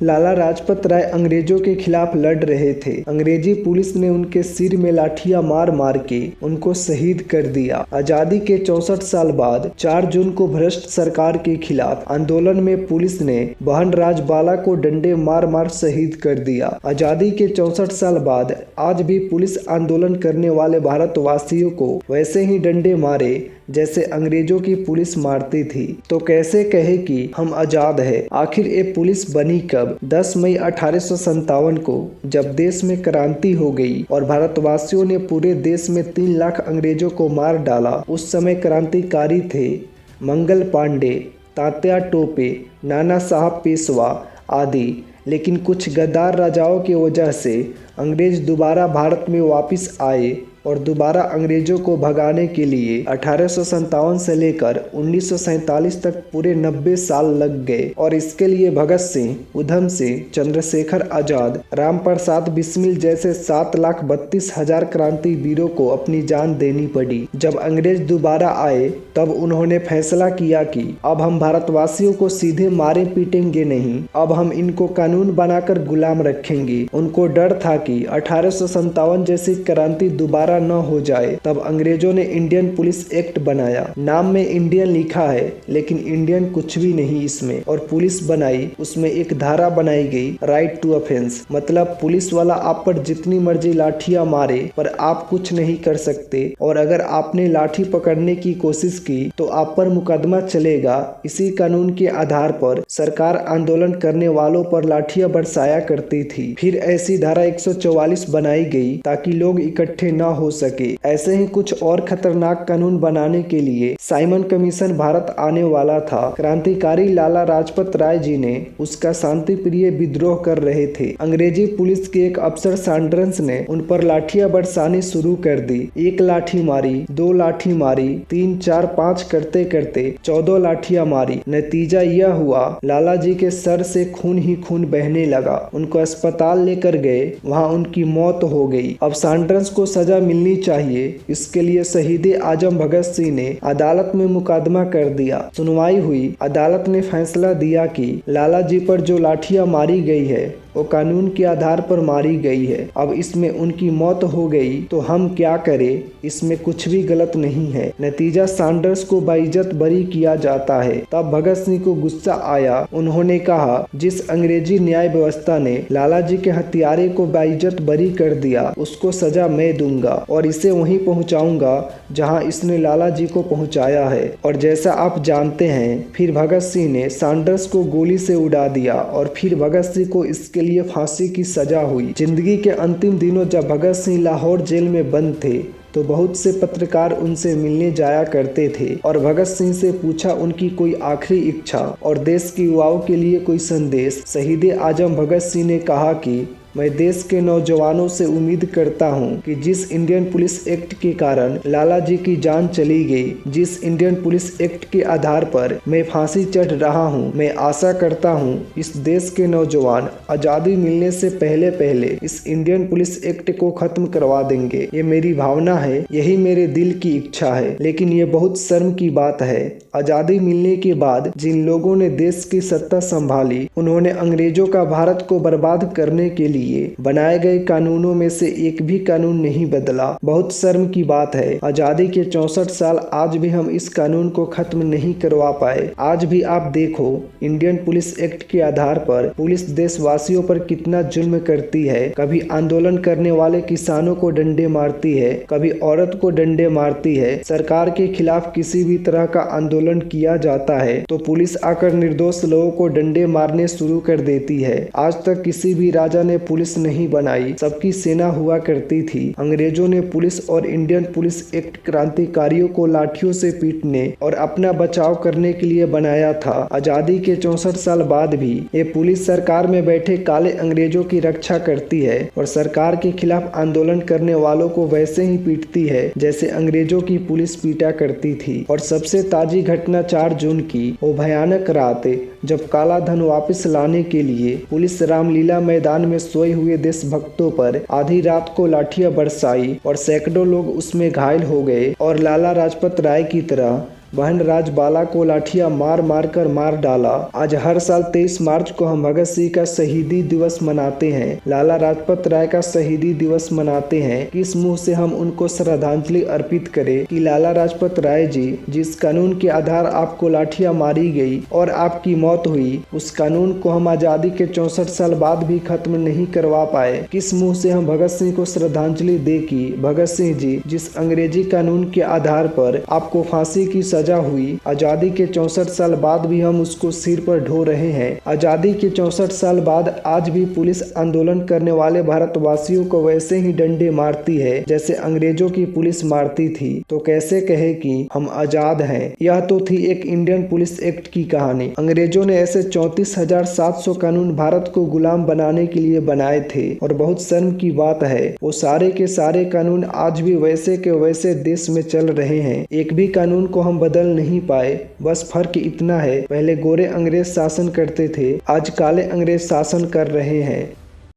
लाला लाजपत राय अंग्रेजों के खिलाफ लड़ रहे थे। अंग्रेजी पुलिस ने उनके सिर में लाठियां मार मार के उनको शहीद कर दिया। आजादी के 64 साल बाद 4 जून को भ्रष्ट सरकार के खिलाफ आंदोलन में पुलिस ने बहन राजबाला को डंडे मार मार शहीद कर दिया। आजादी के 64 साल बाद आज भी पुलिस आंदोलन करने वाले भारतवासियों को वैसे ही डंडे मारे जैसे अंग्रेजों की पुलिस मारती थी। तो कैसे कहे कि हम आजाद है? आखिर ये पुलिस बनी कब? 10 मई 1857 को, जब देश में क्रांति हो गई और भारतवासियों ने पूरे देश में 3 लाख अंग्रेजों को मार डाला। उस समय क्रांतिकारी थे मंगल पांडे, तात्या टोपे, नाना साहब पेशवा आदि। लेकिन कुछ गद्दार राजाओं की वजह से अंग्रेज दोबारा भारत में वापस आए और दोबारा अंग्रेजों को भगाने के लिए 1857 से लेकर 1947 तक पूरे 90 साल लग गए। और इसके लिए भगत सिंह, उधम सिंह, चंद्रशेखर आजाद, राम प्रसाद बिस्मिल जैसे 7,32,000 क्रांतिवीरों को अपनी जान देनी पड़ी। जब अंग्रेज दोबारा आए तब उन्होंने फैसला किया कि अब हम भारतवासियों को सीधे मारे पीटेंगे नहीं, अब हम इनको कानून बनाकर गुलाम रखेंगे। उनको डर था कि 1857 जैसी क्रांति दोबारा न हो जाए। तब अंग्रेजों ने इंडियन पुलिस एक्ट बनाया। नाम में इंडियन लिखा है लेकिन इंडियन कुछ भी नहीं इसमें। और पुलिस बनाई, उसमें एक धारा बनाई गई, राइट टू ऑफेंस, मतलब पुलिस वाला आप पर जितनी मर्जी लाठियां मारे पर आप कुछ नहीं कर सकते। और अगर आपने लाठी पकड़ने की कोशिश की तो आप पर मुकदमा चलेगा। इसी कानून के आधार पर सरकार आंदोलन करने वालों पर लाठियां बरसाया करती थी। फिर ऐसी धारा 144 बनाई गई ताकि लोग इकट्ठे न हो सके। ऐसे ही कुछ और खतरनाक कानून बनाने के लिए साइमन कमीशन भारत आने वाला था। क्रांतिकारी लाला लाजपत राय जी ने उसका शांति प्रिय विद्रोह कर रहे थे। अंग्रेजी पुलिस के एक अफसर सैंडर्स ने उन पर लाठियां बरसानी शुरू कर दी। 1 लाठी मारी, 2 लाठी मारी, 3, 4, 5 करते करते 14 लाठियां मारी। नतीजा यह हुआ, लाला जी के सर से खून ही खून बहने लगा। उनको अस्पताल लेकर गए, वहां उनकी मौत हो गई। अब सैंडर्स को सजा मिलनी चाहिए, इसके लिए शहीद आजम भगत सिंह ने अदालत में मुकदमा कर दिया। सुनवाई हुई, अदालत ने फैसला दिया कि लाला जी पर जो लाठियां मारी गई है वो कानून के आधार पर मारी गई है। अब इसमें उनकी मौत हो गई तो हम क्या करें, इसमें कुछ भी गलत नहीं है। नतीजा सैंडर्स को बाइज्जत बरी किया जाता है। तब भगत सिंह को गुस्सा आया। उन्होंने कहा, जिस अंग्रेजी न्याय व्यवस्था ने लाला जी के हत्यारे को बाइज्जत बरी कर दिया उसको सजा मैं दूंगा और इसे वहीं पहुंचाऊंगा जहां इसने लाला जी को पहुंचाया है। और जैसा आप जानते हैं, फिर भगत सिंह ने सैंडर्स को गोली से उड़ा दिया और फिर भगत सिंह को इसके लिए फांसी की सजा हुई। जिंदगी के अंतिम दिनों जब भगत सिंह लाहौर जेल में बंद थे तो बहुत से पत्रकार उनसे मिलने जाया करते थे और भगत सिंह से पूछा उनकी कोई आखिरी इच्छा और देश के युवाओं के लिए कोई संदेश। शहीद आजम भगत सिंह ने कहा कि मैं देश के नौजवानों से उम्मीद करता हूं कि जिस इंडियन पुलिस एक्ट के कारण लाला जी की जान चली गई, जिस इंडियन पुलिस एक्ट के आधार पर मैं फांसी चढ़ रहा हूं, मैं आशा करता हूं इस देश के नौजवान आज़ादी मिलने से पहले पहले इस इंडियन पुलिस एक्ट को खत्म करवा देंगे। ये मेरी भावना है, यही मेरे दिल की इच्छा है। लेकिन ये बहुत शर्म की बात है, आज़ादी मिलने के बाद जिन लोगों ने देश की सत्ता संभाली उन्होंने अंग्रेजों का भारत को बर्बाद करने के लिए बनाए गए कानूनों में से एक भी कानून नहीं बदला। बहुत शर्म की बात है, आजादी के 64 साल आज भी हम इस कानून को खत्म नहीं करवा पाए। आज भी आप देखो, इंडियन पुलिस एक्ट के आधार पर पुलिस देशवासियों पर कितना जुल्म करती है। कभी आंदोलन करने वाले किसानों को डंडे मारती है, कभी औरत को डंडे मारती है। सरकार के खिलाफ किसी भी तरह का आंदोलन किया जाता है तो पुलिस आकर निर्दोष लोगों को डंडे मारने शुरू कर देती है। आज तक किसी भी राजा ने पुलिस नहीं बनाई, सबकी सेना हुआ करती थी। अंग्रेजों ने पुलिस और इंडियन पुलिस एक्ट क्रांतिकारियों को लाठियों से पीटने और अपना बचाव करने के लिए बनाया था। आजादी के 64 साल बाद भी ये पुलिस सरकार में बैठे काले अंग्रेजों की रक्षा करती है और सरकार के खिलाफ आंदोलन करने वालों को वैसे ही पीटती है जैसे अंग्रेजों की पुलिस पीटा करती थी। और सबसे ताजी घटना 4 जून की वो भयानक रात जब काला धन वापस लाने के लिए पुलिस रामलीला मैदान में सोए हुए देशभक्तों पर आधी रात को लाठियां बरसाई और सैकड़ों लोग उसमें घायल हो गए और लाला लाजपत राय की तरह बहन राजबाला को लाठियां मार मार कर मार डाला। आज हर साल 23 मार्च को हम भगत सिंह का शहीदी दिवस मनाते हैं, लाला लाजपत राय का शहीदी दिवस मनाते हैं। किस मुंह से हम उनको श्रद्धांजलि अर्पित करें कि लाला लाजपत राय जी, जिस कानून के आधार आपको लाठियां मारी गई और आपकी मौत हुई, उस कानून को हम आजादी के 64 साल बाद भी खत्म नहीं करवा पाए। किस मुंह से हम भगत सिंह को श्रद्धांजलि दे कि भगत सिंह जी, जिस अंग्रेजी कानून के आधार पर आपको फांसी की सजा हुई, आजादी के 64 साल बाद भी हम उसको सिर पर ढो रहे हैं। आजादी के 64 साल बाद आज भी पुलिस आंदोलन करने वाले भारतवासियों को वैसे ही डंडे मारती है जैसे अंग्रेजों की पुलिस मारती थी। तो कैसे कहे कि हम आजाद हैं। यह तो थी एक इंडियन पुलिस एक्ट की कहानी। अंग्रेजों ने ऐसे 34,700 कानून भारत को गुलाम बनाने के लिए बनाए थे और बहुत शर्म की बात है, वो सारे के सारे कानून आज भी वैसे के वैसे देश में चल रहे हैं। एक भी कानून को हम बदल नहीं पाए। बस फर्क इतना है, पहले गोरे अंग्रेज शासन करते थे, आज काले अंग्रेज शासन कर रहे हैं।